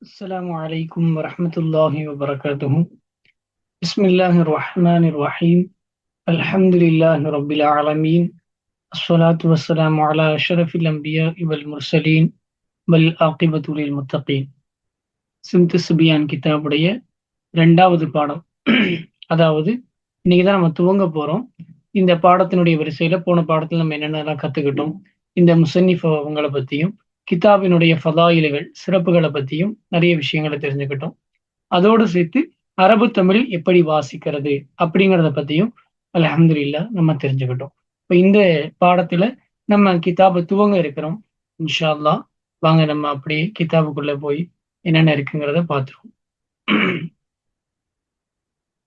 السلام عليكم ورحمة الله وبركاته. بسم الله الرحمن الرحيم. الحمد لله رب العالمين. الصلاة والسلام على أشرف الأنبياء والمرسلين والعاقبة للمتقين. சிம்து சிபியான் கிதாபுடைய இரண்டாவது பாடம். அதாவது இன்னைக்கு தான் நம்ம துவங்க போறோம். இந்த பாடத்தினுடைய வரிசையில போன பாடத்துல நம்ம என்னென்னலாம் கத்துக்கிட்டோம், இந்த முசன்னிஃப் அவங்கள பத்தியும் கிதாபினுடைய ஃபதாயில்கள் சிறப்புகளை பத்தியும் நிறைய விஷயங்களை தெரிஞ்சுக்கிட்டோம். அதோடு சேர்த்து அரபு தமிழ் எப்படி வாசிக்கிறது அப்படிங்கிறத பத்தியும் அல்ஹம்துலில்லாஹ் நம்ம தெரிஞ்சுக்கிட்டோம். இப்ப இந்த பாடத்துல நம்ம கிதாபை துவங்க இருக்கிறோம். இன்ஷா அல்லாஹ் வாங்க நம்ம அப்படியே கிதாபுக்குள்ள போய் என்னென்ன இருக்குங்கிறத பார்த்துருவோம்.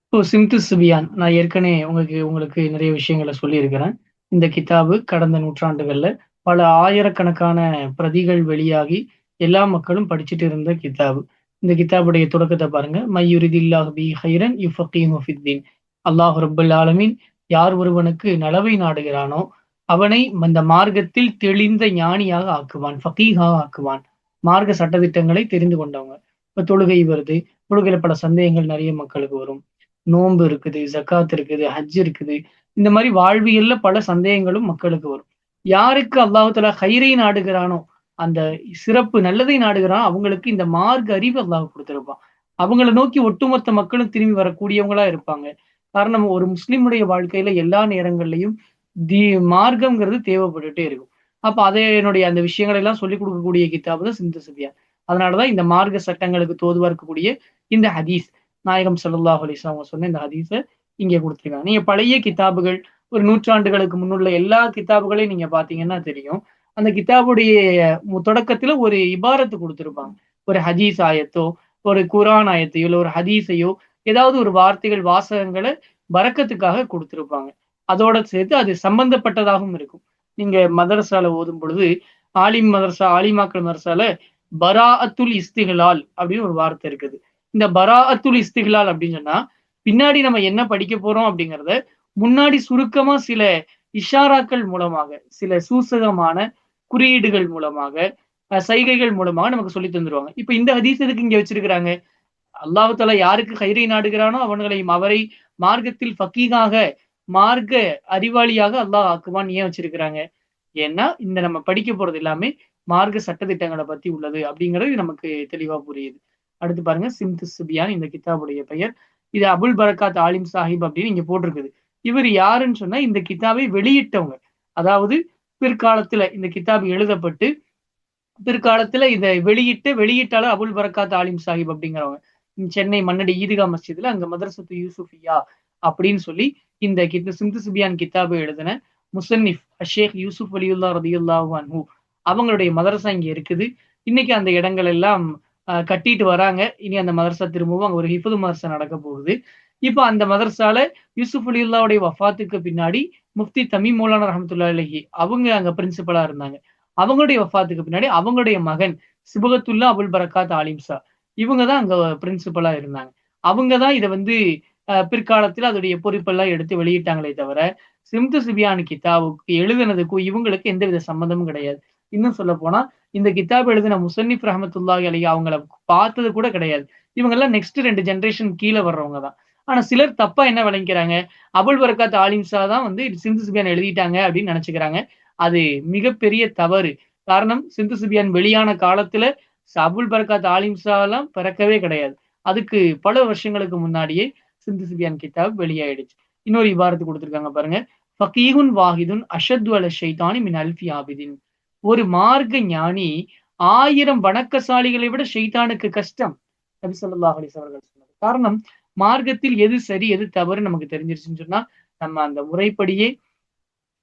இப்போ சிம்து சுபியான் நான் ஏற்கனவே உங்களுக்கு நிறைய விஷயங்களை சொல்லியிருக்கிறேன். இந்த கிதாபு கடந்த நூற்றாண்டுகள்ல பல ஆயிரக்கணக்கான பிரதிகள் வெளியாகி எல்லா மக்களும் படிச்சுட்டு இருந்த கிதாபு. இந்த கிதாபுடைய தொடக்கத்தை பாருங்க. மையுரிதில்லாஹ் பி ஹைரன் யுஃபக்கீஹு ஃபித்தீன். அல்லாஹ் ரப்பல் ஆலமீன் யார் ஒருவனுக்கு நலவை நாடுகிறானோ அவனை அந்த மார்க்கத்தில் தெளிந்த ஞானியாக ஆக்குவான், ஃபகீஹாக ஆக்குவான். மார்க்க சட்டதிட்டங்களை தெரிந்து கொண்டவங்க. இப்ப தொழுகை வருது, தொழுகையில பல சந்தேகங்கள் நிறைய மக்களுக்கு வரும். நோன்பு இருக்குது, ஜக்காத் இருக்குது, ஹஜ் இருக்குது. இந்த மாதிரி வாழ்வியல்ல பல சந்தேகங்களும் மக்களுக்கு வரும். யாருக்கு அல்லாஹ் தஆலா ஹைரை நாடுகிறானோ, அந்த சிறப்பு நல்லதை நாடுகிறானோ அவங்களுக்கு இந்த மார்க்க அறிவு அல்லாஹ் கொடுத்திருப்பான். அவங்கள நோக்கி ஒட்டுமொத்த மக்களும் திரும்பி வரக்கூடியவங்களா இருப்பாங்க. காரணம், ஒரு முஸ்லிமுடைய வாழ்க்கையில எல்லா நேரங்கள்லயும் தி மார்க்கம்ங்கிறது தேவைப்பட்டுட்டே இருக்கும். அப்ப அதனுடைய அந்த விஷயங்களை எல்லாம் சொல்லிக் கொடுக்கக்கூடிய கிதாபு தான் சிந்து சிபியான். அதனாலதான் இந்த மார்க்க சட்டங்களுக்கு தோதுவா இருக்கக்கூடிய இந்த ஹதீஸ், நாயகம் ஸல்லல்லாஹு அலைஹி வஸல்லம் அவங்க சொன்ன இந்த ஹதீஸ இங்க குடுத்திருக்காங்க. நீங்க பழைய கிதாபுகள், ஒரு நூற்றாண்டுகளுக்கு முன்னுள்ள எல்லா கிதாபுகளையும் நீங்க பார்த்தீங்கன்னா தெரியும். அந்த கிதாபுடைய தொடக்கத்துல ஒரு இபாரத்து குடுத்திருப்பாங்க. ஒரு ஹதீஸ் ஆயத்தோ, ஒரு குர்ஆன் ஆயத்தையோ, இல்ல ஒரு ஹதீஸையோ, ஏதாவது ஒரு வார்த்தைகள், வாசகங்கள பரக்கத்துக்காக குடுத்திருப்பாங்க. அதோட சேர்த்து அது சம்பந்தப்பட்டதாகவும் இருக்கும். நீங்க மதரசால ஓதும் பொழுது, ஆலிம் மதரசா, ஆலிமாக்கள் மதரசால பராஅத்துல் இஸ்திஹ்லால் அப்படின்னு ஒரு வார்த்தை இருக்குது. இந்த பராஅத்துல் இஸ்திஹ்லால் அப்படின்னு சொன்னா, பின்னாடி நம்ம என்ன படிக்க போறோம் அப்படிங்கிறத முன்னாடி சுருக்கமா சில இஷாராக்கள் மூலமாக, சில சூசகமான குறியீடுகள் மூலமாக, சைகைகள் மூலமாக நமக்கு சொல்லி தந்துருவாங்க. இப்ப இந்த ஹதீஸ் எதுக்கு இங்க வச்சிருக்கிறாங்க? அல்லாஹ் தஆலா யாருக்கு ஹைரை நாடுகிறானோ அவர்களையும் அவரை மார்க்கத்தில் ஃபகீஹாக, மார்க்க அறிவாளியாக அல்லாஹ் ஆக்குவான். ஏன் வச்சிருக்கிறாங்க? ஏன்னா இந்த நம்ம படிக்க போறது எல்லாமே மார்க்க சட்டதிட்டங்களை பத்தி உள்ளது அப்படிங்கிறது நமக்கு தெளிவா புரியுது. அடுத்து பாருங்க, சிம்து சுபியான் இந்த கிதாபுடைய பெயர். இது அபுல் பரக்காத் ஆலிம் சாஹிப் அப்படின்னு இங்க போட்டிருக்குது. இவர் யாருன்னு சொன்னா இந்த கிதாபை வெளியிட்டவங்க. அதாவது பிற்காலத்துல இந்த கிதாப் எழுதப்பட்டு பிற்காலத்துல இத வெளியிட்டாளர் அபுல் பரக்காத் ஆலிம் சாஹிப் அப்படிங்கிறவங்க. சென்னை மண்ணடி ஈத்கா மஸ்ஜித்ல அங்க மதரசத்து யூசுஃபியா அப்படின்னு சொல்லி இந்த சிந்து சுபியான் கிதாபு எழுதின முசன்னிஃப் ஷேக் யூசுப் வலியுல்லா ரதியுல்லாஹு அன்ஹு அவங்களுடைய மதரசா இங்க இருக்குது. இன்னைக்கு அந்த இடங்கள் எல்லாம் கட்டிட்டு வராங்க. இனி அந்த மதரசா திரும்பவும் அங்க ஒரு ஹிஃபுது மதரசா நடக்க போகுது. இப்ப அந்த மதரசால யூசுப் வலியுல்லாவுடைய வஃபாத்துக்கு பின்னாடி முஃப்தி தமீம் மௌலானா ரஹ்மத்துல்லாஹி அலைஹி அவங்க அங்க பிரின்சிபலா இருந்தாங்க. அவங்களுடைய வஃபாத்துக்கு பின்னாடி அவங்களுடைய மகன் சிபகத்துல்லா அபுல் பரக்காத் ஆலிம்சா இவங்க தான் அங்க பிரின்சிபலா இருந்தாங்க. அவங்க தான் இத வந்து பிற்காலத்துல அதோடைய பொறுப்பெல்லாம் எடுத்து வெளியிட்டாங்களே தவிர, சிம்து சிபியான் கிதாபுக்கு எழுதுனதுக்கும் இவங்களுக்கு எந்தவித சம்மந்தமும் கிடையாது. இன்னும் சொல்லப்போனா, இந்த கிதாப் எழுதின முசன்னிஃப் ரஹ்மத்துல்லாஹி அலைஹி அவங்கள பார்த்தது கூட கிடையாது. இவங்கெல்லாம் நெக்ஸ்ட் 2 ஜெனரேஷன் கீழ வர்றவங்க தான். ஆனா சிலர் தப்பா என்ன விளங்கிக்கிறாங்க, அபுல் பரக்காத் ஆலிம்சா தான் வந்து சிந்து சிபியான் எழுதிட்டாங்க அப்படின்னு நினைச்சுக்கிறாங்க. அது மிகப்பெரிய தவறு. காரணம், சிந்து சிபியான் வெளியான காலத்துல அபுல் பரக்காத் ஆலிம்சாலாம் பிறக்கவே கிடையாது. அதுக்கு பல வருஷங்களுக்கு முன்னாடியே சிந்து சிபியான் கிதாப் வெளியாயிடுச்சு. இன்னொரு இபாரத்து குடுத்திருக்காங்க பாருங்க. ஃபகீஹுன் வாஹிதுன் அஷத்து அல ஷைத்தானி மின் அல்ஃபி ஆபிதின். ஒரு மார்க்க ஞானி 1000 வணக்கசாலிகளை விட ஷைத்தானுக்கு கஷ்டம். நபி ஸல்லல்லாஹு அலைஹி அவர்கள் சொன்னது. காரணம், மார்க்கத்தில் எது சரி எது தவறு நமக்கு தெரிஞ்சிருச்சுன்னு சொன்னா, நம்ம அந்த முறைப்படியே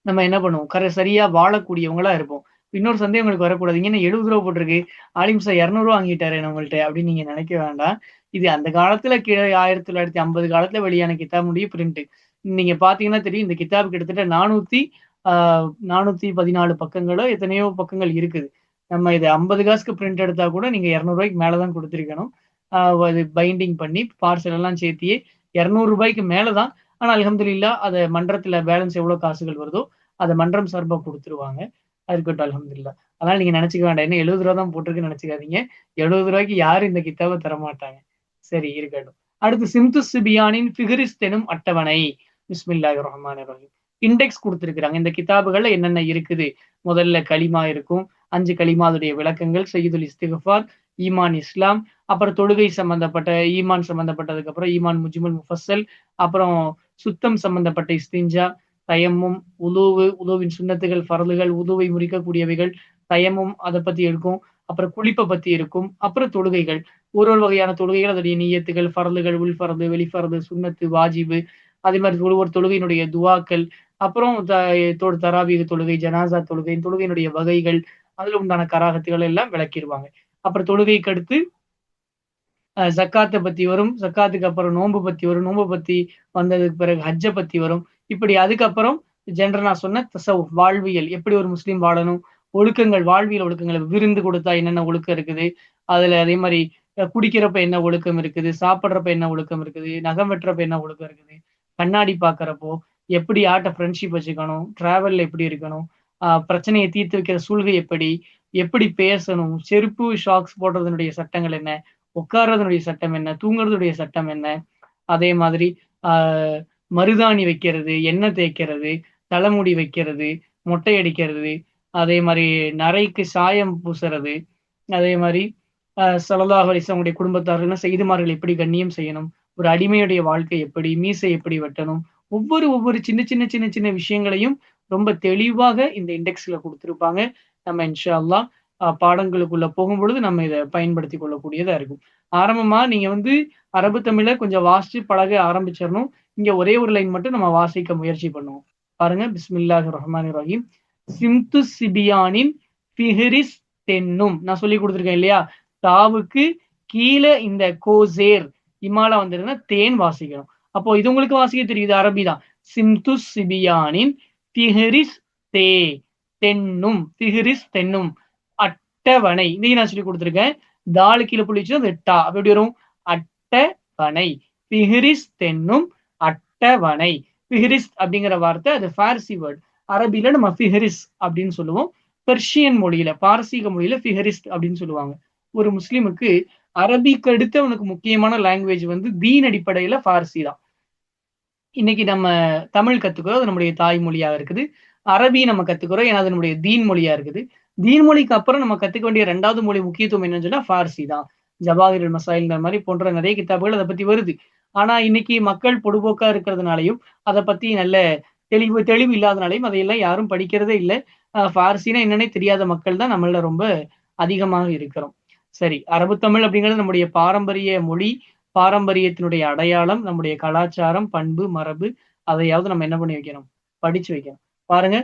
நம்ம என்ன பண்ணுவோம்? சரியா வாழக்கூடியவங்களா இருப்போம். இன்னொரு சந்தேகம் உங்களுக்கு வரக்கூடாது. இங்க என்ன ரூ. 70 போட்டிருக்கு. ஆலிம் சார் ரூ. 200 வாங்கிட்டாரே நம்மள்ட்ட அப்படின்னு நீங்க நினைக்க வேண்டாம். இது அந்த காலத்துல 1950 காலத்துல வெளியான கிதாபுடைய பிரிண்ட். நீங்க பார்த்தீங்கன்னா தெரியும். இந்த கிதாப் கிட்டத்தட்ட 414 பக்கங்களோ எத்தனையோ பக்கங்கள் இருக்குது. நம்ம இத 50 காசுக்கு பிரிண்ட் எடுத்தா கூட நீங்க ரூ. 200 மேல தான் குடுத்திருக்கணும். அது பைண்டிங் பண்ணி பார்சல் எல்லாம் சேர்த்தியே ரூ. 200 மேல தான். ஆனா அல்ஹம்துலில்லாஹ் அத மன்றத்துல பேலன்ஸ் எவ்வளவு காசுகள் வருதோ அத மன்றம் சார்பா குடுத்துருவாங்க. அது இருக்கட்டும், அல்ஹம்துலில்லாஹ். அதனால நீங்க நினைச்சுக்க வேண்டாம். என்ன 70 ரூபா தான் போட்டிருக்குன்னு நினைச்சுக்காதீங்க. 70 ரூபாய்க்கு யாரும் இந்த கித்தாப தரமாட்டாங்க. சரி இருக்கட்டும். அடுத்து சிம்து சிபியானின் ஃபிஹ்ரிஸ்த் எனும் அட்டவணை. பிஸ்மில்லாஹிர் ரஹ்மானிர் ரஹீம். இண்டெக்ஸ் குடுத்திருக்கிறாங்க. இந்த கிதாபுகள்ல என்னென்ன இருக்குது? முதல்ல கலிமா இருக்கும். 5 கலிமாவுடைய விளக்கங்கள், சய்யிதுல் இஸ்திக்ஃபார், ஈமான் இஸ்லாம், அப்புறம் தொழுகை சம்பந்தப்பட்ட ஈமான் சம்பந்தப்பட்டதுக்கு அப்புறம் ஈமான் முஜ்மல் முஃபஸ்ஸல், அப்புறம் சுத்தம் சம்பந்தப்பட்ட இஸ்திஞ்சா, தயம்மும், உலூவின் சுன்னத்துகள், ஃபர்லுகள், உதுவை முறிக்கக்கூடியவைகள், தயம்மும் அத பத்தி இருக்கும். அப்புறம் குளிப்ப பத்தி இருக்கும். அப்புறம் தொழுகைகள். ஒரு வகையான தொழுகைகள், அதனுடைய நிய்யத்துகள், ஃபர்லுகள், உள் ஃபர்து, வெளி ஃபர்து, சுன்னத்து, வாஜிபு, அதே மாரி ஒரு தொழுகையினுடைய துஆக்கள், அப்புறம் தராவீஹ் தொழுகை, ஜனாஸா தொழுகை, தொழுகையினுடைய வகைகள், அதுல உண்டான கராகத்துகள் எல்லாம் விளக்கிருவாங்க. அப்புறம் தொழுகைக்கு அடுத்து ஜக்காத்த பத்தி வரும். ஜக்காத்துக்கு அப்புறம் நோன்பு பத்தி வரும். நோன்பு பத்தி வந்ததுக்கு பிறகு ஹஜ்ஜ பத்தி வரும். இப்படி அதுக்கப்புறம் ஜெனரலா நான் சொன்ன தஸவுஃப் வாழ்வியல். எப்படி ஒரு முஸ்லீம் வாழணும்? ஒழுக்கங்கள், வாழ்வியல் ஒழுக்கங்கள். விருந்து கொடுத்தா என்னென்ன ஒழுக்கம் இருக்குது? அதுல அதே மாரி குடிக்கிறப்ப என்ன ஒழுக்கம் இருக்குது? சாப்பிடுறப்ப என்ன ஒழுக்கம் இருக்குது? நகம் வெட்டுறப்ப என்ன ஒழுக்கம் இருக்குது? கண்ணாடி பார்க்கறப்போ, எப்படி யார்ட்ட ஃப்ரெண்ட்ஷிப் வச்சுக்கணும்? டிராவல்ல எப்படி இருக்கணும்? பிரச்சனைய தீர்த்து வைக்கிற சூழ்கை எப்படி? எப்படி பேசணும்? செருப்பு, ஷாக்ஸ் போடுறதனுடைய சட்டங்கள் என்ன? உட்கார்றதனுடைய சட்டம் என்ன? தூங்குறதுடைய சட்டம் என்ன? அதே மாதிரி ஆ மருதாணி வைக்கிறது, எண்ணெய் தேய்க்கிறது, தலைமுடி வைக்கிறது, மொட்டை அடிக்கிறது, அதே மாரி நரைக்கு சாயம் பூசுறது, அதே மாரி ஸல்லல்லாஹு அலைஹி வஸல்லம் உடைய குடும்பத்தார்கள்னா செய்துமார்கள் எப்படி கண்ணியம் செய்யணும்? ஒரு அடிமையுடைய வாழ்க்கை எப்படி? மீசை எப்படி வெட்டணும்? ஒவ்வொரு சின்ன விஷயங்களையும் ரொம்ப தெளிவாக இந்த இண்டெக்ஸ்ல குடுத்திருப்பாங்க. நம்ம இன்ஷா அல்லாஹ் பாடங்களுக்குள்ள போகும்பொழுது நம்ம இத பயன்படுத்திக் கொள்ளக்கூடியதா இருக்கும். ஆரம்பமா நீங்க வந்து அரபு தமிழ கொஞ்சம் வாசிச்சு பழக ஆரம்பிச்சிரணும். இங்க ஒரே ஒரு லைன் மட்டும் நம்ம வாசிக்க முயற்சி பண்ணுவோம். பாருங்க. பிஸ்மில்லாஹிர் ரஹ்மானிர் ரஹீம். சிம்து சிபியானின் ஃபிஹ்ரிஸ் தென்னும். நான் சொல்லிக் குடுத்துருக்கேன் இல்லையா? தாவுக்கு கீழ இந்த கோசேர் இமாலா வந்ததுன்னா தேன் வாசிக்கணும். அப்போ இது உங்களுக்கு வாசிக்க தெரியுது. அரபி தான். சிம்து சிபியானின் ஃபிஹ்ரிஸ் தே தென்னும். ஃபிஹ்ரிஸ் தென்னும். அட்டவணை. இதையும் நான் சொல்லிக் குடுத்துருக்கேன். தாலு கீழ புள்ளி வச்சுன்னா அது டா. அப்ப எப்படி வரும்? அட்டவணை. ஃபிஹ்ரிஸ்த் என்னும் அட்டவணை. ஃபிஹ்ரிஸ்த் அப்படிங்கிற வார்த்தை அது ஃபார்சி வேர்ட். அரபில நம்ம ஃபிஹ்ரிஸ் அப்படின்னு சொல்லுவோம். பெர்ஷியன் மொழியில, பாரசீக மொழியில ஃபிஹ்ரிஸ்த் அப்படின்னு சொல்லுவாங்க. ஒரு முஸ்லிமுக்கு அரபிக்கு அடுத்து அவனுக்கு முக்கியமான லாங்குவேஜ் வந்து தீன் அடிப்படையில ஃபார்சி தான். இன்னைக்கு நம்ம தமிழ் கத்துக்கிறோம். அது நம்முடைய தாய்மொழியா இருக்குது. அரபி நம்ம கத்துக்கிறோம். ஏன்னா அது நம்முடைய தீன் மொழியா இருக்குது. தீன் மொழிக்கு அப்புறம் நம்ம கத்துக்க வேண்டிய 2வது மொழி முக்கியத்துவம் என்னன்னு சொன்னா ஃபார்சி தான். ஜவாஹிருல் மசாயில்ங்கிற மாரி போன்ற நிறைய கித்தாபுகள் அத பத்தி வருது. ஆனா இன்னைக்கு மக்கள் பொடுபோக்கா இருக்கிறதுனாலயும், அத பத்தி நல்ல தெளிவு தெளிவு இல்லாதனாலயும் அதையெல்லாம் யாரும் படிக்கிறதே இல்ல. ஃபார்சின்னா என்னன்னே தெரியாத மக்கள் தான் நம்மள்ல ரொம்ப அதிகமாக இருக்கிறோம். சரி, அரபு தமிழ் அப்படிங்கிறது நம்முடைய பாரம்பரிய மொழி, பாரம்பரியத்தினுடைய அடையாளம், நம்முடைய கலாச்சாரம், பண்பு, மரபு அதையாவது நம்ம என்ன பண்ணி வைக்கணும்? படிச்சு வைக்கணும். பாருங்க,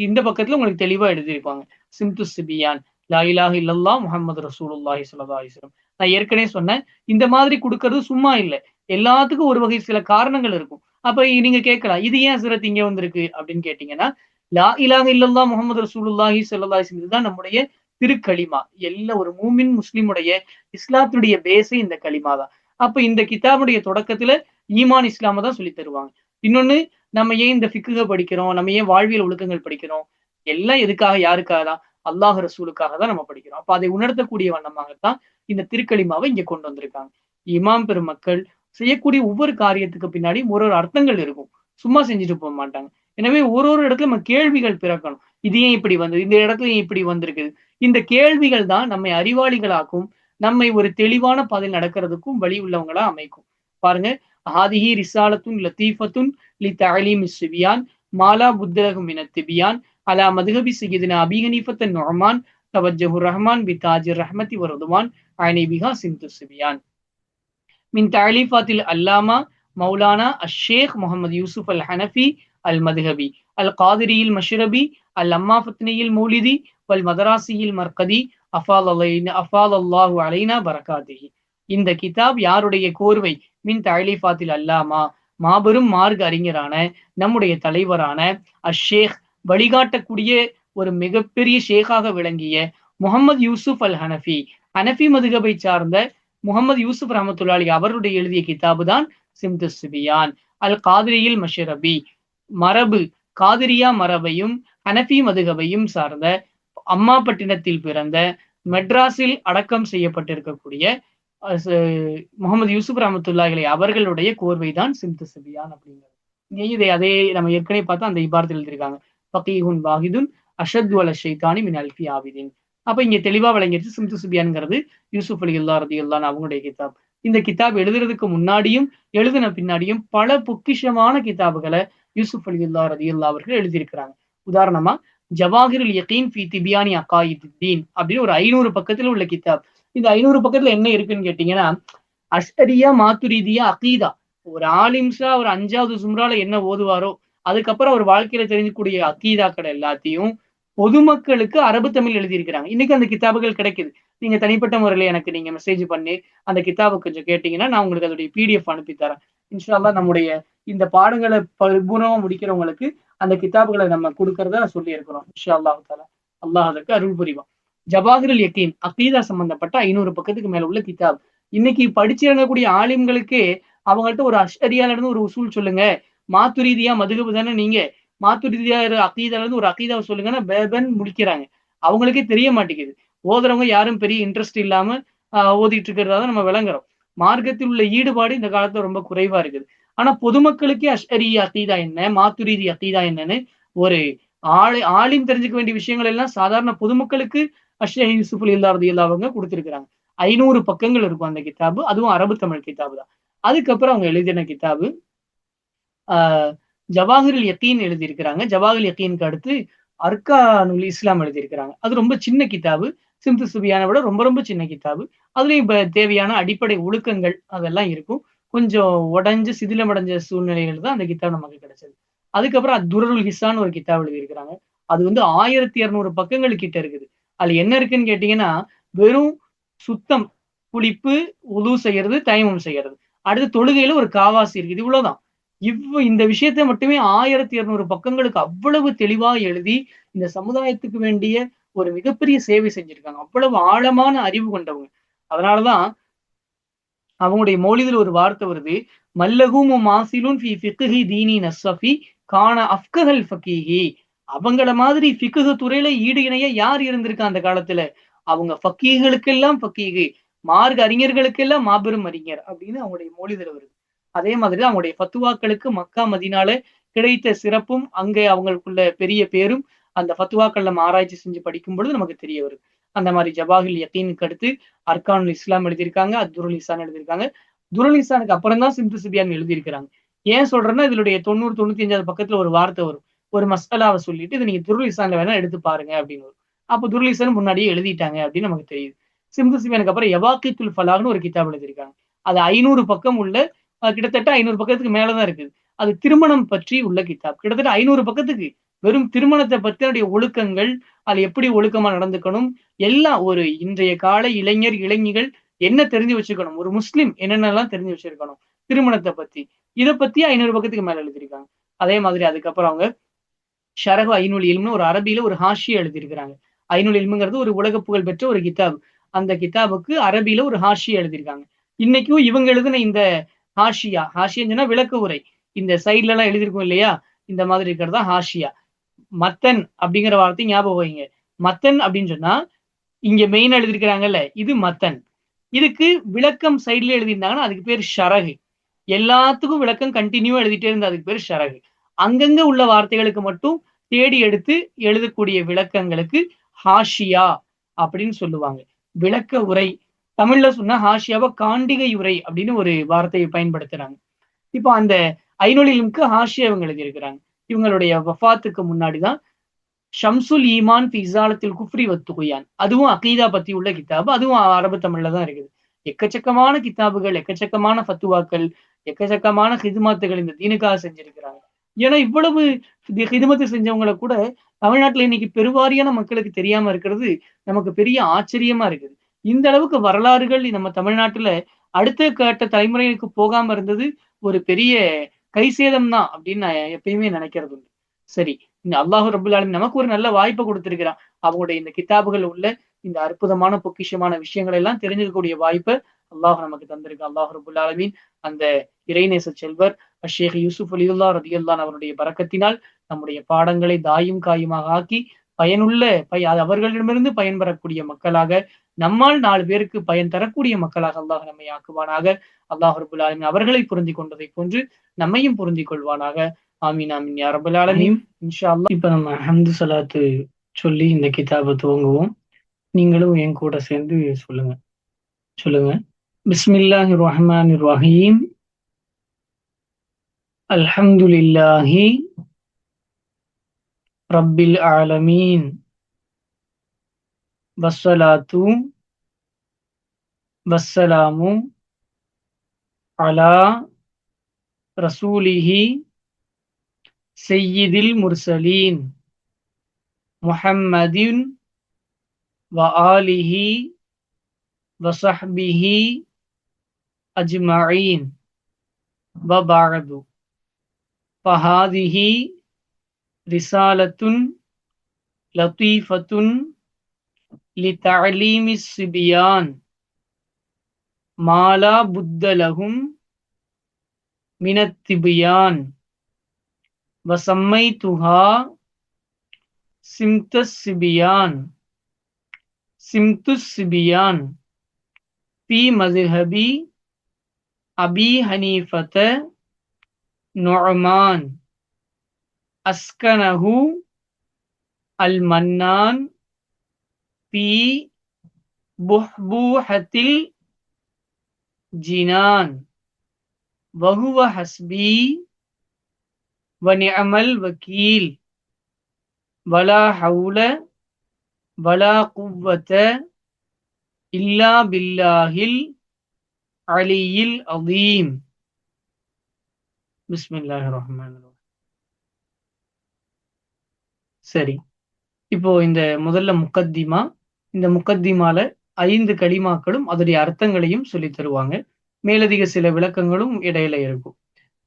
இந்த பக்கத்துல உங்களுக்கு தெளிவா எழுதியிருப்பாங்க. சிம்து சிபியான், லா இலாஹ இல்லல்லாஹ் முஹம்மது ரசூலுல்லாஹி ஸல்லல்லாஹு அலைஹி வஸல்லம். நான் ஏற்கனவே சொன்னேன். இந்த மாதிரி குடுக்கறது சும்மா இல்ல. எல்லாத்துக்கும் ஒரு வகை சில காரணங்கள் இருக்கும். அப்ப நீங்க கேட்கலாம். இது ஏன் ஹஸ்ரத் இங்க வந்திருக்கு அப்படின்னு கேட்டீங்கன்னா, லா இலாஹ இல்லல்லாஹ் முஹம்மது ரசூலுல்லாஹி ஸல்லல்லாஹு அலைஹி வஸல்லம் இதுதான் நம்முடைய திருக்களிமா. எல்லா ஒரு மூமின் முஸ்லிமுடைய இஸ்லாத்துடைய பேஸே இந்த களிமா தான். அப்ப இந்த கிதாபுடைய தொடக்கத்துல ஈமான் இஸ்லாம தான் சொல்லித் தருவாங்க. இன்னொன்னு, நம்ம ஏன் இந்த ஃபிக்ஹ படிக்கிறோம்? நம்ம ஏன் வாழ்வியல் ஒழுக்கங்கள் படிக்கிறோம்? எல்லாம் எதுக்காக? யாருக்காக தான்? அல்லாஹ் ரசூலுக்காக தான் நம்ம படிக்கிறோம். அப்ப அதை உணர்த்தக்கூடிய வண்ணமாகத்தான் இந்த திருக்களிமாவை இங்க கொண்டு வந்திருக்காங்க. இமாம் பெருமக்கள் செய்யக்கூடிய ஒவ்வொரு காரியத்துக்கு பின்னாடியும் ஒரு அர்த்தங்கள் இருக்கும். சும்மா செஞ்சுட்டு போக மாட்டாங்க. எனவே ஒரு இடத்துல நம்ம கேள்விகள் பிறக்கணும். இது ஏன் இப்படி வந்தது? இந்த இடத்துல ஏன் இப்படி வந்திருக்குது? இந்த கேள்விகள் தான் நம்மை அறிவாளிகளாக்கும், நம்மை ஒரு தெளிவான பாதையில் நடக்கிறதுக்கும் வழி உள்ளவங்களா அமைக்கும். பாருங்க, ஹாதிஹி ரிசாலத்துன் லத்தீஃபத்துன் லிதஅலீமிஸ் ஸிபியான் மாலா புத்தலஹு மினத் திபியான் அலா மதுஹபி சய்யிதினா அபீ ஹனீஃபத்த நுஅமான் தவஜ்ஜஹுர் ரஹ்மான் பிதாஜிர் ரஹ்மத்தி வ ரிதுவான் அனி பிஹா சிம்து ஸிபியான் மின் தஅலீஃபாத்தில் அல்லாமா மௌலானா அஷ்-ஷேக் முஹம்மது யூசுப் அல் ஹனஃபி அல் மதுஹபி அல் காதிரியில் மஷ்ரபி அல் அம்மாஃபத்னியில் மௌலிதி வல் மதராசியில் மர்கதி அஃபாலல்லாஹு அலைனா பரகாத்திஹி. இந்த கிதாப் யாருடைய கோர்வை? மின் தஅலீஃபாத்தில் அல்லாமா, மாபெரும் மார்க்க அறிஞரான நம்முடைய தலைவரான அஷ்-ஷேக், வழிகாட்டக்கூடிய ஒரு மிகப்பெரிய ஷேகாக விளங்கிய முகமது யூசுப் அல் ஹனஃபி, ஹனஃபி மதுஹபை சார்ந்த முகமது யூசுப் ரஹமத்துல்லாஹி அலைஹி அவருடைய எழுதிய கிதாபு தான் சிம்து ஸிபியான். அல் காதிரியில் மஷ்ரபி, மரபு காதிரியா மரபையும் ஹனஃபி மதுஹபையும் சார்ந்த அம்மாபட்டினத்தில் பிறந்த மெட்ராஸில் அடக்கம் செய்யப்பட்டிருக்கக்கூடிய முகமது யூசுப் ரஹமத்துல்லாஹி அவர்களுடைய கோர்வைதான் சிம்து சிபியான் அப்படிங்கிறது. இங்கேயும் இதை அதே நம்ம ஏற்கனவே பார்த்தா அந்த இபாரத்தில் எழுதியிருக்காங்க. ஃபகீஹுன் வாஹிதுன் அஷத்து அல ஷைத்தானி மின் அல்ஃபி ஆபிதின். அப்ப இங்க தெளிவா விளங்கிருச்சு சிம்து சிபியான்ங்கிறது யூசுப் அலியுல்லா ரதியுல்லான் அவங்களுடைய கிதாப். இந்த கிதாப் எழுதுறதுக்கு முன்னாடியும் எழுதின பின்னாடியும் பல பொக்கிஷமான கிதாபுகளை யூசுப் அலியுல்லா ரதியுல்லா அவர்கள் எழுதியிருக்கிறாங்க. உதாரணமா ஜவாஹிருல் யகீன் ஃபி திபியானி அகாயிதீன் அப்படின்னு ஒரு 500 பக்கத்துல உள்ள கிதாப். இந்த 500 பக்கத்துல என்ன இருக்குன்னு கேட்டீங்கன்னா, அஷ்அரியா மாத்துரீதியா அகீதா, ஒரு ஆலிம்ஸா ஒரு 5வது சும்ரால என்ன ஓதுவாரோ அதுக்கப்புறம் அவர் வாழ்க்கையில தெரிஞ்சக்கூடிய அகீதாக்கள் எல்லாத்தையும் பொதுமக்களுக்கு அரபு தமிழ் எழுதியிருக்கிறாங்க. இன்னைக்கு அந்த கிதாபுகள் கிடைக்குது. நீங்க தனிப்பட்ட முறையில எனக்கு நீங்க மெசேஜ் பண்ணி அந்த கிதாபு கொஞ்சம் கேட்டீங்கன்னா நான் உங்களுக்கு அதோடைய பிடிஎஃப் அனுப்பி தரேன். இன்ஷா அல்லாஹ் நம்முடைய இந்த பாடங்களை பரிபூர்ணமா முடிக்கிறவங்களுக்கு அந்த கிதாபுகளை நம்ம கொடுக்கறத சொல்லி இருக்கிறோம். இன்ஷா அல்லாஹ் தாலா அல்லாஹ் அதற்கு அருள் புரிவான். ஜவாஹிருல் யகீன் அகீதா சம்பந்தப்பட்ட 500 பக்கத்துக்கு மேல உள்ள கிதாப். இன்னைக்கு படிச்சிறங்கக்கூடிய ஆலிம்களுக்கே அவங்கள்ட்ட ஒரு அஷ்அரியால இருந்து ஒரு உசூல் சொல்லுங்க, மாத்துரீதியா மதுகபு தானே நீங்க, மாத்துரீதியா அகீதால இருந்து ஒரு அகீதாவை சொல்லுங்கன்னா பேபன் முடிக்கிறாங்க. அவங்களுக்கே தெரிய மாட்டேங்குது. ஓதுறவங்க யாரும் பெரிய இன்ட்ரெஸ்ட் இல்லாம ஓதிட்டு இருக்கிறதா தான் நம்ம விளங்குறோம். மார்க்கத்தில் உள்ள ஈடுபாடு இந்த காலத்துல ரொம்ப குறைவா இருக்குது. ஆனா பொதுமக்களுக்கே அஷ்அரி அகீதா என்ன, மாத்துரீதி அகீதா என்னன்னு ஒரு ஆலிம் தெரிஞ்சுக்க வேண்டிய விஷயங்கள் எல்லாம் சாதாரண பொதுமக்களுக்கு அஷ்ஷரி யூசுப் அலியுல்லா ரலியல்லாஹு அவங்க கொடுத்திருக்கிறாங்க. 500 பக்கங்கள் இருக்கும் அந்த கிதாபு. அதுவும் அரபு தமிழ் கிதாபு தான். அதுக்கப்புறம் அவங்க எழுதின கிதாபு ஆஹ் ஜவாஹிருல் யகீன் எழுதியிருக்கிறாங்க. ஜவாஹிருல் யகீனுக்கு அடுத்து அர்கானுல் இஸ்லாம் எழுதியிருக்கிறாங்க. அது ரொம்ப சின்ன கிதாபு. சிம்து சுபியானை விட ரொம்ப ரொம்ப சின்ன கிதாபு. அதுலயும் இப்ப தேவையான அடிப்படை ஒழுக்கங்கள் அதெல்லாம் இருக்கும். கொஞ்சம் உடைஞ்சு சிதிலமடைஞ்ச சூழ்நிலைகள் தான் அந்த கிதாப் நமக்கு கிடைச்சது. அதுக்கப்புறம் துரருல் ஹிசான் ஒரு கிதாப் எழுதியிருக்கிறாங்க. அது வந்து 1200 பக்கங்கள் கிட்ட இருக்குது. அதுல என்ன இருக்குன்னு கேட்டீங்கன்னா, வெறும் சுத்தம், குளிப்பு, உது செய்யறது, தயமம் செய்யறது. அடுத்து தொழுகையில ஒரு காவாசி இருக்குது. இவ்வளவுதான். இந்த விஷயத்தை மட்டுமே 1200 பக்கங்களுக்கு அவ்வளவு தெளிவா எழுதி இந்த சமுதாயத்துக்கு வேண்டிய ஒரு மிகப்பெரிய சேவை செஞ்சிருக்காங்க. அவ்வளவு ஆழமான அறிவு கொண்டவங்க. அதனாலதான் அவங்களுடைய மௌலிதுல ஒரு வார்த்தை வருது, மல்லஹூமு மாசிலுன் ஃபி ஃபிக்ஹி தீனி நஸ்ஸஃபி கான அஃப்கஹல் ஃபகீஹி. அவங்கள மாதிரி ஃபிக்ஹ் துறையில ஈடு இணைய யார் இருந்திருக்கா அந்த காலத்துல? அவங்க ஃபக்கீகளுக்கெல்லாம் ஃபக்கீஹு, மார்க்க அறிஞர்களுக்கெல்லாம் மாபெரும் அறிஞர் அப்படின்னு அவங்களுடைய மௌலிதுல வருது. அதே மாதிரி அவங்களுடைய ஃபத்துவாக்களுக்கு மக்கா மதீனால கிடைத்த சிறப்பும் அங்கே அவங்களுக்குள்ள பெரிய பேரும் அந்த ஃபத்துவாக்கள் நம்ம ஆராய்ச்சி செஞ்சு படிக்கும் பொழுது நமக்கு தெரிய வருது. அந்த மாதிரி ஜவாஹில் யகீனுக்கு அடுத்து அர்கானுல் இஸ்லாம் எழுதியிருக்காங்க, துருல் இசான் எழுதியிருக்காங்க. துருல் இசானுக்கு அப்புறம் தான் சிம்து சிபியான் எழுதியிருக்கிறாங்க. ஏன் சொல்றேன்னா இதனுடைய 90 95வது பக்கத்துல ஒரு வார்த்தை வரும். ஒரு மசாலாவை சொல்லிட்டு இதை நீங்க துருல் இசான்ல வேணா எடுத்து பாருங்க அப்படின்னு வரும். அப்போ துருல் இசான் முன்னாடியே எழுதிட்டாங்க அப்படின்னு நமக்கு தெரியுது. சிம்து சிபியானுக்கு அப்புறம் யவாக்கித்துல் ஃபலாஹ்னு ஒரு கிதாப் எழுதியிருக்காங்க. அது 500 பக்கம் உள்ள கிட்டத்தட்ட 500 பக்கத்துக்கு மேலதான் இருக்குது. அது திருமணம் பற்றி உள்ள கிதாப். கிட்டத்தட்ட 500 பக்கத்துக்கு வெறும் திருமணத்தை பற்றிய ஒழுக்கங்கள், அது எப்படி ஒழுக்கமா நடந்துக்கணும், எல்லாம் ஒரு இன்றைய கால இளைஞர் இளைஞிகள் என்ன தெரிஞ்சு வச்சுக்கணும், ஒரு முஸ்லிம் என்னென்னலாம் தெரிஞ்சு வச்சிருக்கணும் திருமணத்தை பத்தி, இதை பத்தி 500 பக்கத்துக்கு மேல எழுதியிருக்காங்க. அதே மாதிரி அதுக்கப்புறம் அவங்க ஷரஹு ஐனுல் இல்ம்னு ஒரு அரபியில ஒரு ஹாஷியா எழுதியிருக்கிறாங்க. ஐனுல் இல்ம்ங்கிறது ஒரு உலக புகழ் பெற்ற ஒரு கிதாப். அந்த கிதாபுக்கு அரபியில ஒரு ஹாஷியா எழுதியிருக்காங்க. இன்னைக்கும் இவங்க எழுதின இந்த ஹாஷியான்னு சொன்னா விளக்க உரை. இந்த சைட்ல எல்லாம் எழுதியிருக்கும் இல்லையா, இந்த மாதிரி இருக்கிறதா ஹாஷியா. மத்தன் அப்படிங்கிற வார்த்தை ஞாபகம் வைங்க. மத்தன் அப்படின்னு சொன்னா இங்க மெயின் எழுதியிருக்கிறாங்கல்ல, இது மத்தன். இதுக்கு விளக்கம் சைட்ல எழுதியிருந்தாங்கன்னா அதுக்கு பேர் ஷரகு. எல்லாத்துக்கும் விளக்கம் கண்டினியூவா எழுதிட்டே இருந்தா அதுக்கு பேர் ஷரகு. அங்கங்க உள்ள வார்த்தைகளுக்கு மட்டும் தேடி எடுத்து எழுதக்கூடிய விளக்கங்களுக்கு ஹாஷியா அப்படின்னு சொல்லுவாங்க. விளக்க உரை. தமிழ்ல சொன்னா ஹாஷியாவை காண்டிகை உரை அப்படின்னு ஒரு வார்த்தையை பயன்படுத்துறாங்க. இப்போ அந்த ஐநூலிலுக்கு ஹாஷியா இவங்க எழுதியிருக்கிறாங்க. இவங்களுடைய வஃபாத்துக்கு முன்னாடிதான் ஷம்சுல் ஈமான் ஃபி இஸாலத்தில் குஃப்ரி வத்துகுயான், அதுவும் அகீதா பத்தி உள்ள கிதாபு. அதுவும் அரபு தமிழ்ல தான் இருக்குது. எக்கச்சக்கமான கிதாபுகள், எக்கச்சக்கமான ஃபத்துவாக்கள், எக்கச்சக்கமான ஹிதுமத்துகள் இந்த தீனுக்காக செஞ்சிருக்கிறாங்க. ஏன்னா இவ்வளவு ஹிதுமத்து செஞ்சவங்களை கூட தமிழ்நாட்டுல இன்னைக்கு பெருவாரியான மக்களுக்கு தெரியாம இருக்கிறது நமக்கு பெரிய ஆச்சரியமா இருக்குது. இந்த அளவுக்கு வரலாறுகள் நம்ம தமிழ்நாட்டுல அடுத்த கட்ட தலைமுறைகளுக்கு போகாம இருந்தது ஒரு பெரிய கைசேதம் தான் அப்படின்னு நான் எப்பயுமே நினைக்கிறது உண்டு. சரி, இந்த அல்லாஹ் ரபுல் ஆலமீன் நமக்கு ஒரு நல்ல வாய்ப்பை கொடுத்திருக்கிறான். அவங்களுடைய இந்த கிதாபுகள் உள்ள இந்த அற்புதமான பொக்கிஷமான விஷயங்கள் எல்லாம் தெரிஞ்சுக்கக்கூடிய வாய்ப்பை அல்லாஹ் நமக்கு தந்திருக்கு. அல்லாஹ் ரபுல் ஆலமீன் அந்த இறைநேச செல்வர் ஷேக் யூசுப் அலியுல்லா ரதியுல்லான் அவருடைய பரக்கத்தினால் நம்முடைய பாடங்களை தாயும் காயுமாக ஆக்கி பயனுள்ள அவர்களிடமிருந்து பயன்பெறக்கூடிய மக்களாக, நம்மால் 4 பேருக்கு பயன் தரக்கூடிய மக்களாக அல்லாஹ் நம்மை ஆக்குவானாக. அல்லாஹ் ரப்புல் ஆலமீன் அவர்களை பொருந்திக் கொண்டதைப் போன்று நம்மையும் பொருந்திக் கொள்வானாக. ஆமீன், ஆமீன் யா ரப்பல் ஆலமீன். இன்ஷா அல்லாஹ் இப்ப நம்ம ஹம்து ஸலாத்து சொல்லி இந்த கிதாப துவங்குவோம். நீங்களும் என் கூட சேர்ந்து சொல்லுங்க. சொல்லுங்க. பிஸ்மில்லாஹிர் ரஹ்மானிர் ரஹீம். அல்ஹம்துலில்லாஹி ரப்பில் ஆலமீன். வஸ்ஸலாத்து வஸ்ஸலாமு அலா ரசூலிஹி ஸய்யிதில் முர்ஸலீன் முஹம்மதின் வ ஆலிஹி வ ஸஹ்பிஹி அஜ்மஈன் வ பஅது. ஃபஹாதிஹி ரிசாலத்துன் லத்தீஃபத்துன் லிதஅலீமிஸ் ஸிப்யான் மா லா புத்த லஹும் மினத் திப்யான் வ ஸம்மைத்துஹா சிம்தஸ் ஸிப்யான் சிம்துஸ் ஸிப்யான் ஃபீ மத்ஹபி அபீ ஹனீஃபத நுஅமான் அஸ்கனஹு அல் மன்னான் ஃபீ புஹ்பூஹத்தில் ஜினான் வஹுவ ஹஸ்பி வ நிஅமல் வக்கீல் வலா ஹவுல வலா குவ்வத இல்லா பில்லாஹில் அலியில் அதீம். பிஸ்மில்லாஹிர் ரஹ்மானிர் ரஹீம். சரி, இப்போ இந்த முதல்ல முக்கத்திமா, இந்த முக்கத்திமால 5 கலிமாக்களும் அதோடைய அர்த்தங்களையும் சொல்லித் தருவாங்க. மேலதிக சில விளக்கங்களும் இடையில இருக்கும்.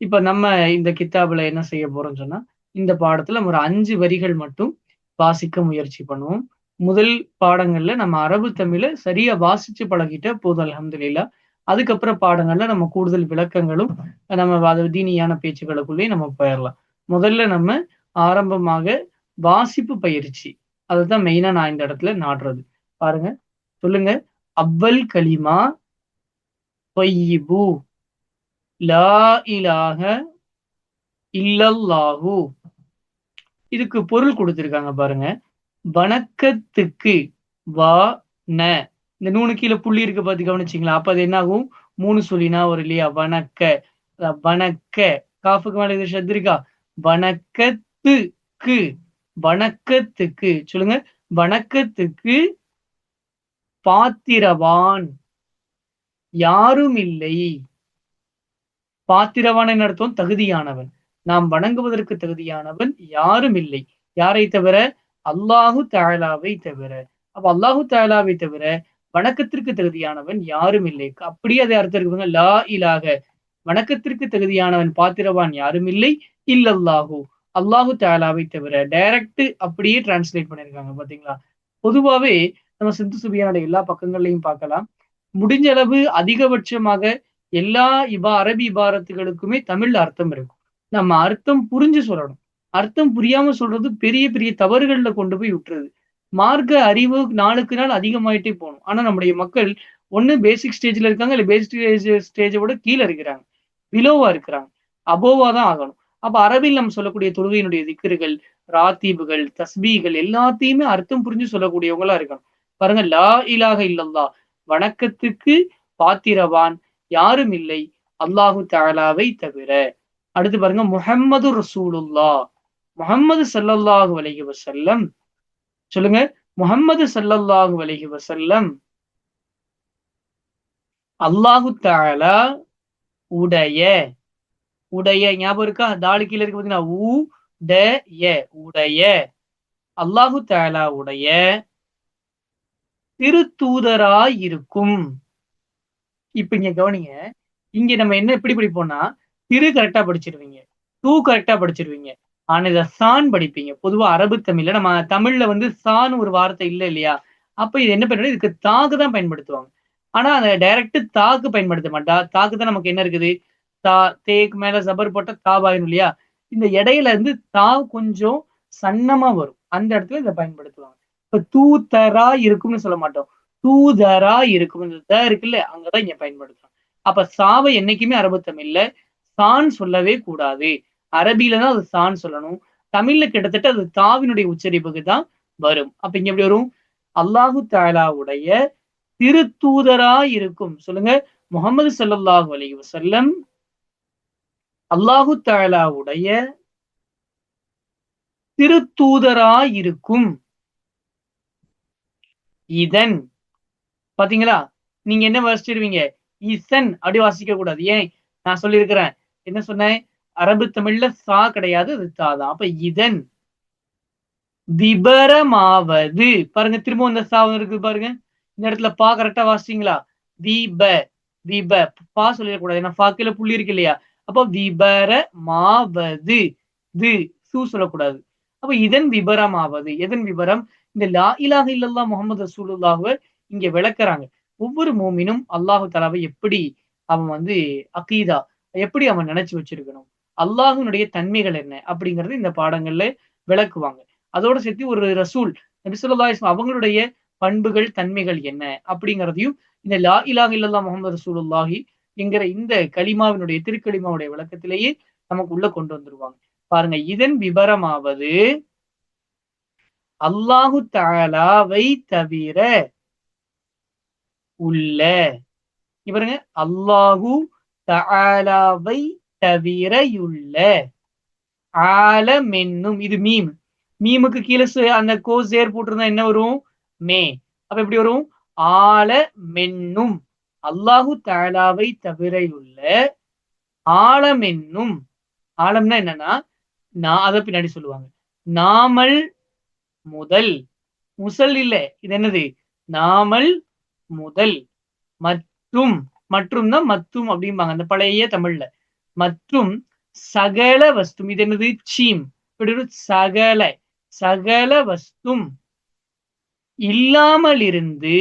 இப்ப நம்ம இந்த கித்தாபுல என்ன செய்ய போறோம்னு சொன்னா, இந்த பாடத்துல ஒரு 5 வரிகள் மட்டும் வாசிக்க முயற்சி பண்ணுவோம். முதல் பாடங்கள்ல நம்ம அரபு தமிழ சரியா வாசிச்சு பழகிட்டா போதும் அல்ஹம்துலில்லாஹ். அதுக்கப்புறம் பாடங்கள்ல நம்ம கூடுதல் விளக்கங்களும் நம்ம தீனியான பேச்சுக்களுக்குள்ளேயே நம்ம போயிரலாம். முதல்ல நம்ம ஆரம்பமாக வாசிப்பு பயிற்சி. அதுதான் மெயினா நான் இந்த இடத்துல நாடுறது. பாருங்க, சொல்லுங்க. அவ்வல் கலிமா தொய்யிபு லா இலாஹ இல்லல்லாஹு. இதுக்கு பொருள் கொடுத்திருக்காங்க பாருங்க. வணக்கத்துக்கு வா ந, இந்த 3 கீழே புள்ளி இருக்கு பார்த்து கவனிச்சீங்களா? அப்ப அது என்ன ஆகும்? 3 சொல்லினா ஒரு இல்லையா? வணக்க, வணக்க, காஃபுக்கு மேல இது ஷத் இருக்கா? வணக்கத்துக்கு, வணக்கத்துக்கு சொல்லுங்க. வணக்கத்துக்கு பாத்திரவான் யாரும் இல்லை. பாத்திரவான் என்ன அர்த்தம்? தகுதியானவன். நாம் வணங்குவதற்கு தகுதியானவன் யாரும் இல்லை. யாரை தவிர? அல்லாஹு தஆலாவை தவிர. அப்ப அல்லாஹு தஆலாவை தவிர வணக்கத்திற்கு தகுதியானவன் யாரும் இல்லை. அப்படியே அதை அர்த்தம் இருக்குங்க. லா இலாஹ, வணக்கத்திற்கு தகுதியானவன் பாத்திரவான் யாரும் இல்லை. இல்லல்லாஹு, அல்லாஹு தஆலாவை தவிர. டைரக்ட் அப்படியே டிரான்ஸ்லேட் பண்ணிருக்காங்க பாத்தீங்களா? பொதுவாவே நம்ம சிந்து சுபியானோட எல்லா பக்கங்கள்லையும் பார்க்கலாம். முடிஞ்ச அளவு அதிகபட்சமாக எல்லா அரபி இபாரத்துகளுக்குமே தமிழ்ல அர்த்தம் இருக்கும். நம்ம அர்த்தம் புரிஞ்சு சொல்லணும். அர்த்தம் புரியாம சொல்றது பெரிய பெரிய தவறுகள்ல கொண்டு போய் விட்டுருது. மார்க்க அறிவு நாளுக்கு நாள் அதிகமாயிட்டே போகணும். ஆனா நம்முடைய மக்கள் ஒண்ணு பேசிக் ஸ்டேஜ்ல இருக்காங்க, இல்ல பேசிக் ஸ்டேஜை விட கீழே இருக்கிறாங்க, பிலோவா இருக்கிறாங்க. அபோவா தான் ஆகணும். அப்ப அரபில் நம்ம சொல்லக்கூடிய தொழுகையினுடைய திக்ருகள், ராத்தீபுகள், தஸ்பீகள் எல்லாத்தையுமே அர்த்தம் புரிஞ்சு சொல்லக்கூடியவங்களா இருக்கணும். பாருங்க, லா இலாஹ இல்லல்லாஹ், வணக்கத்துக்கு பாத்திரவான் யாரும் இல்லை அல்லாஹு தஆலாவை தவிர. அடுத்து பாருங்க, முஹம்மது ரசூலுல்லாஹ், முஹம்மது ஸல்லல்லாஹு அலைஹி வஸல்லம். சொல்லுங்க, முஹம்மது ஸல்லல்லாஹு அலைஹி வஸல்லம் அல்லாஹு தஆலா உடைய, உடைய ஞாபகம் இருக்கா? தாலு கீழ இருக்கு பாத்தீங்கன்னா, உடைய, அல்லாஹு தஆலா உடைய திருத்தூதராய் இருக்கும். இப்ப இங்க கவனிங்க. இங்க நம்ம என்ன எப்படி படிப்போம்னா, திரு கரெக்டா படிச்சிருவீங்க, தூ கரெக்டா படிச்சிருவீங்க. ஆனா இத சான் படிப்பீங்க. பொதுவா அரபு தமிழ்ல, நம்ம தமிழ்ல வந்து சான்னு ஒரு வார்த்தை இல்ல இல்லையா? அப்ப இது என்ன பண்ணுறது? இதுக்கு தாக்கு தான் பயன்படுத்துவாங்க. ஆனா அந்த டைரக்ட் தாக்கு பயன்படுத்த மாட்டா. தாக்கு தான் நமக்கு என்ன இருக்குது? தா, தேக்கு மேல ஜபர் போட்டா தாவாயிரும் இல்லையா? இந்த இடையில இருந்து தா கொஞ்சம் சன்னமா வரும். அந்த இடத்துல இதை பயன்படுத்துவாங்க. இப்ப தூதரா இருக்கும்னு சொல்ல மாட்டோம். தூதரா இருக்கும். இந்த த இருக்குல்ல, அங்கதான் இங்க பயன்படுத்துறோம். அப்ப சாவை என்னைக்குமே அரபு தமிழ்ல சான் சொல்லவே கூடாது. அரபியில தான் அது சான் சொல்லணும். தமிழ்ல கிட்டத்தட்ட அது தாவினுடைய உச்சரிப்புக்கு தான் வரும். அப்ப இங்க எப்படி வரும்? அல்லாஹு தஆலாவுடைய திருத்தூதராய் இருக்கும். சொல்லுங்க. முஹம்மது ஸல்லல்லாஹு அலைஹி வஸல்லம் அல்லாஹு தஆலாவுடைய திருத்தூதராய் இருக்கும். இதன் பாத்தீங்களா? நீங்க என்ன வாசிச்சிருவீங்க? இசன் அப்படி வாசிக்க கூடாது. ஏன்? நான் சொல்லியிருக்கிறேன். என்ன சொன்னேன்? அரபு தமிழ்ல சா கிடையாது. அது தா தான். அப்ப இதன் விபரமாவது பாருங்க, திரும்ப இந்த சா இருக்கு பாருங்க. இந்த இடத்துல பா கரெக்டா வாசிச்சீங்களா? விப விப பா சொல்லிடக்கூடாது. ஏன்னா ஃபாக்கில புள்ளி இருக்கு இல்லையா? அப்போ விபர மாவது து சு சொல்லக்கூடாது. அப்ப இதன் விபரமாவது எதன் விபரம்? இந்த லா இலாஹ இல்லல்லாஹ் முஹம்மது ரசூலுல்லாஹ்வ இங்க விளக்குறாங்க. ஒவ்வொரு மூமினும் அல்லாஹு தஆலாவை எப்படி அவன் அகீதா எப்படி அவன் நினைச்சு வச்சிருக்கணும்? அல்லாஹ்வினுடைய தன்மைகள் என்ன? அப்படிங்கறது இந்த பாடங்கள்ல விளக்குவாங்க. அதோட சேர்த்து ஒரு ரசூல் நபி ஸல்லல்லாஹு அலைஹி வஸல்லம் அவங்களுடைய பண்புகள், தன்மைகள் என்ன? அப்படிங்கிறதையும் இந்த லா இலாஹ இல்லல்லாஹ் முஹம்மது ரசூலுல்லாஹி என்கிற இந்த கலிமாவினுடைய திருக்கலிமாவுடைய விளக்கத்திலேயே நமக்கு உள்ள கொண்டு வந்துருவாங்க. பாருங்க, இதன் விபரமாவது அல்லாஹு தஆலாவை தவிர உள்ள பாருங்க, அல்லாஹு தஆலாவை தவிரையுள்ள ஆலம் என்னும் இது மீம். மீமுக்கு கீழே அந்த கோ சேர் போட்டிருந்தா என்ன வரும்? மே. அப்ப எப்படி வரும்? ஆல மென்னும் அல்லாஹு தஆலாவை தவிரையுள்ள ஆலம் என்னும். ஆலம்னா என்னன்னா, நான் அத பின்னாடி சொல்லுவாங்க. நாமல் முதல் முசல் இல்ல. இது என்னது? நாமல் முதல் மற்றும் மற்றும் தான் மத்தும் அப்படிம்பாங்க அந்த பழைய தமிழ்ல. மற்றும் சகல வஸ்தும் இது என்னது? சீம். இப்படி ஒரு சகல சகல வஸ்தும் இல்லாமல் இருந்து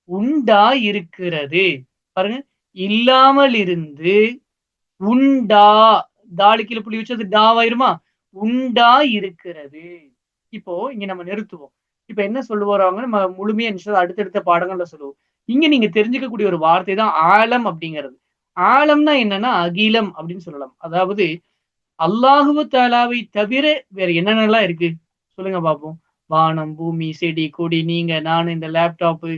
உண்டா இருக்கிறது. பாருங்க, இல்லாமல் இருந்து உண்டா தாளுக்கீழ புள்ளி வச்சு அது டாவாயிருமா? உண்டா இருக்கிறது. இப்போ இங்க நம்ம நிறுத்துவோம். இப்ப என்ன சொல்ல வராங்க நம்ம முழுமையா அடுத்தடுத்த பாடங்கள்ல சொல்லுவோம். இங்க நீங்க தெரிஞ்சுக்கக்கூடிய ஒரு வார்த்தை தான் ஆலம் அப்படிங்கிறது. ஆலம்னா என்னன்னா அகிலம் அப்படின்னு சொல்லலாம். அதாவது அல்லாஹு தஆலாவை தவிர வேற என்னென்னலாம் இருக்கு? சொல்லுங்க பார்ப்போம். வானம், பூமி, செடி, கொடி, நீங்க, நானு, இந்த லேப்டாப்பு,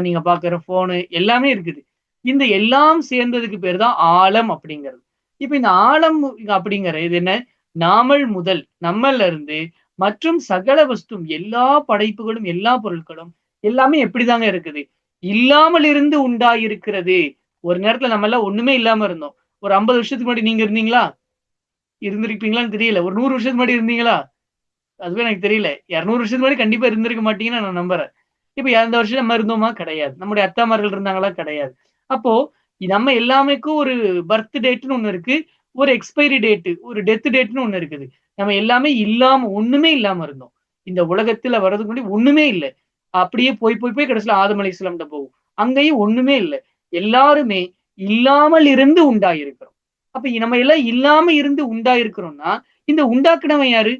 நீங்க பார்க்குற ஃபோனு எல்லாமே இருக்குது. இந்த எல்லாம் சேர்ந்ததுக்கு பேர் தான் ஆலம் அப்படிங்கிறது. இப்ப இந்த ஆலம் அப்படிங்கிற இது என்ன? நாமல் முதல் நம்மள்ல இருந்து மற்றும் சகல வஸ்தும் எல்லா படைப்புகளும், எல்லா பொருட்களும் எல்லாமே எப்படிதாங்க இருக்குது? இல்லாமல் இருந்து உண்டாயிருக்கிறது. ஒரு நேரத்துல நம்ம எல்லாம் ஒண்ணுமே இல்லாம இருந்தோம். ஒரு 50 வருஷத்துக்கு முன்னாடி நீங்க இருந்தீங்களா? இருந்திருப்பீங்களான்னு தெரியல. ஒரு 100 வருஷத்துக்கு முன்னாடி இருந்தீங்களா? அதுவே எனக்கு தெரியல. 200 வருஷத்துக்கு முன்னாடி கண்டிப்பா இருந்திருக்க மாட்டீங்கன்னு நான் நம்புறேன். இப்ப அந்த வருஷம் நம்ம இருந்தோமா? கிடையாது. நம்முடைய அத்தாமார்கள் இருந்தாங்களா? கிடையாது. அப்போ நம்ம எல்லாமேக்கும் ஒரு பர்த் டேட்ன்னு ஒண்ணு இருக்கு. ஒரு எக்ஸ்பைரி டேட், ஒரு டெத் டேட்ன்னு ஒண்ணு இருக்குது. நம்ம எல்லாமே இல்லாம ஒண்ணுமே இல்லாம இருந்தோம். இந்த உலகத்துல வர்றதுக்கு முன்னாடி ஒண்ணுமே இல்ல. அப்படியே போய் கடைசியில ஆதம் அலைஹிஸ்ஸலாம்ட்ட போகும். அங்கேயும் ஒண்ணுமே இல்ல. எல்லாருமே இல்லாமல் இருந்து உண்டாயிருக்கிறோம். அப்ப நம்ம எல்லாம் இல்லாம இருந்து உண்டாயிருக்கிறோம்னா, இந்த உண்டாக்குனவன் யாரு?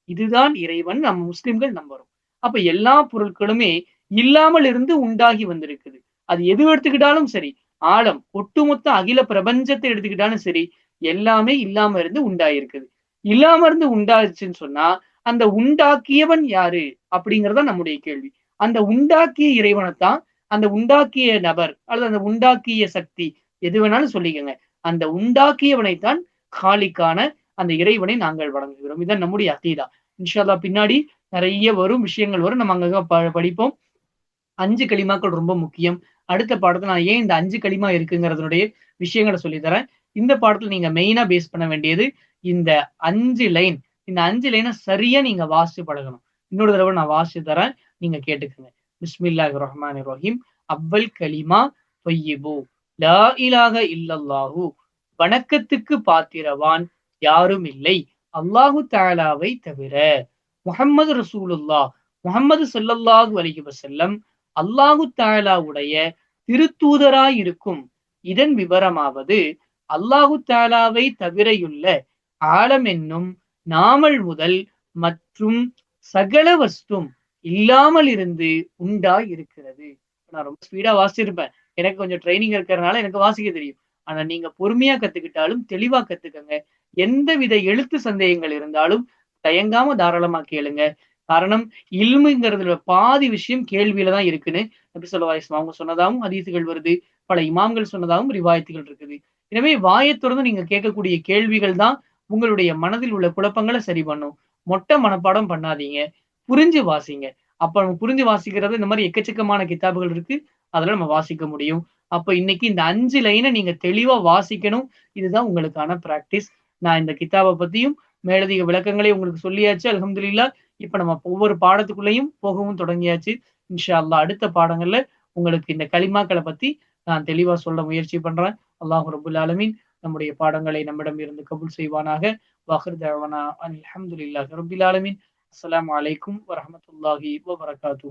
இதுதான் இறைவன் நம்ம முஸ்லிம்கள் நம்புறோம். அப்ப எல்லா பொருட்களுமே இல்லாமல் இருந்து உண்டாகி வந்திருக்குது. அது எது எடுத்துக்கிட்டாலும் சரி, ஆழம் ஒட்டுமொத்த அகில பிரபஞ்சத்தை எடுத்துக்கிட்டாலும் சரி, எல்லாமே இல்லாம இருந்து உண்டாயிருக்குது. இல்லாம இருந்து உண்டாச்சுன்னு சொன்னா, அந்த உண்டாக்கியவன் யாரு? அப்படிங்கறத நம்முடைய கேள்வி. அந்த உண்டாக்கிய இறைவனைத்தான் அந்த உண்டாக்கிய நபர் அல்லது அந்த உண்டாக்கிய சக்தி எது வேணாலும் சொல்லிக்கங்க. அந்த உண்டாக்கியவனைத்தான் காலிக்கான அந்த இறைவனை நாங்கள் வணங்குகிறோம். இதான் நம்முடைய அகீதா. இன்ஷா அல்லாஹ் பின்னாடி நிறைய வரும் விஷயங்கள் வரும். நம்ம அங்கங்க படிப்போம். 5 கலிமாக்கள் ரொம்ப முக்கியம். அடுத்த பாடத்துல நான் ஏன் இந்த 5 கலிமா இருக்குங்கிறதனுடைய விஷயங்கள சொல்லி தரேன். இந்த பாடத்துல நீங்க மெயினா பேஸ் பண்ண வேண்டியது இந்த 5 லைன். இந்த 5 லைன சரியா நீங்க வாசிச்சு பழகணும். இன்னொரு தடவ நான் வாசிச்சு தரேன். நீங்க கேட்டுக்கங்க. பிஸ்மில்லாஹிர் ரஹ்மானிர் ரஹீம். அவ்வல் கலிமா தொய்யிபு லா இலாஹ இல்லல்லாஹு வணக்கத்துக்கு பாத்திரவான் யாரும் இல்லை அல்லாஹு தஆலாவை தவிர. முஹம்மது ரசூலுல்லாஹ் முஹம்மது ஸல்லல்லாஹு அலைஹி வஸல்லம் அல்லாஹு தஆலாவுடைய திருத்தூதராய் இருக்கும். இதன் விவரமாவது அல்லாஹு தஆலாவை தவிரையுள்ள ஆலம் என்னும் நாமல் முதல் மற்றும் சகல வஸ்தும் இல்லாமல் இருந்து உண்டாய் இருக்கிறது. நான் ரொம்ப ஸ்பீடா வாசிச்சிருப்பேன். எனக்கு கொஞ்சம் ட்ரெய்னிங் இருக்கிறனால எனக்கு வாசிக்க தெரியும். ஆனா நீங்க பொறுமையா கத்துக்கிட்டாலும் தெளிவா கத்துக்கங்க. எந்தவித எழுத்து சந்தேகங்கள் இருந்தாலும் தயங்காம தாராளமா கேளுங்க. காரணம் இல்முங்கிறதுல பாதி விஷயம் கேள்வியில தான் இருக்குன்னு நபி ஸல்லல்லாஹு அலைஹி வஸல்லம் அவங்க சொன்னதாகவும் ஹதீஸ்கள் வருது. பல இமாம்கள் சொன்னதாகவும் ரிவாயத்துகள் இருக்குது. எனவே வாயத் தொறந்து நீங்க கேட்கக்கூடிய கேள்விகள் தான் உங்களுடைய மனதில் உள்ள குழப்பங்கள சரி பண்ணும். மொட்டை மனப்பாடம் பண்ணாதீங்க. புரிஞ்சு வாசிங்க. அப்ப நம்ம புரிஞ்சு வாசிக்கிறது இந்த மாரி எக்கச்சக்கமான கித்தாபுகள் இருக்கு. அதுல நம்ம வாசிக்க முடியும். அப்ப இன்னைக்கு இந்த 5 லைன நீங்க தெளிவா வாசிக்கணும். இதுதான் உங்களுக்கான பிராக்டிஸ். நான் இந்த கித்தாப பத்தியும் மேலதிக விளக்கங்களை உங்களுக்கு சொல்லியாச்சு. அல்ஹம்துலில்லாஹ். இப்ப நம்ம ஒவ்வொரு பாடத்துக்குள்ளயும் போகவும் தொடங்கியாச்சு. இன்ஷா அல்லாஹ் அடுத்த பாடங்கள்ல உங்களுக்கு இந்த கலிமாக்கள பத்தி நான் தெளிவா சொல்ல முயற்சி பண்றேன். அல்லாஹ் ரப்புல் ஆலமீன் நம்முடைய பாடங்களை நம்மிடம் இருந்து கபூல் செய்வானாக. வாஹிர் தஅவானா அனில் ஹம்துலில்லாஹி ரப்பில் ஆலமீன். அஸ்ஸலாமு அலைக்கும் வரஹ்மத்துல்லாஹி வபரகாத்துஹு.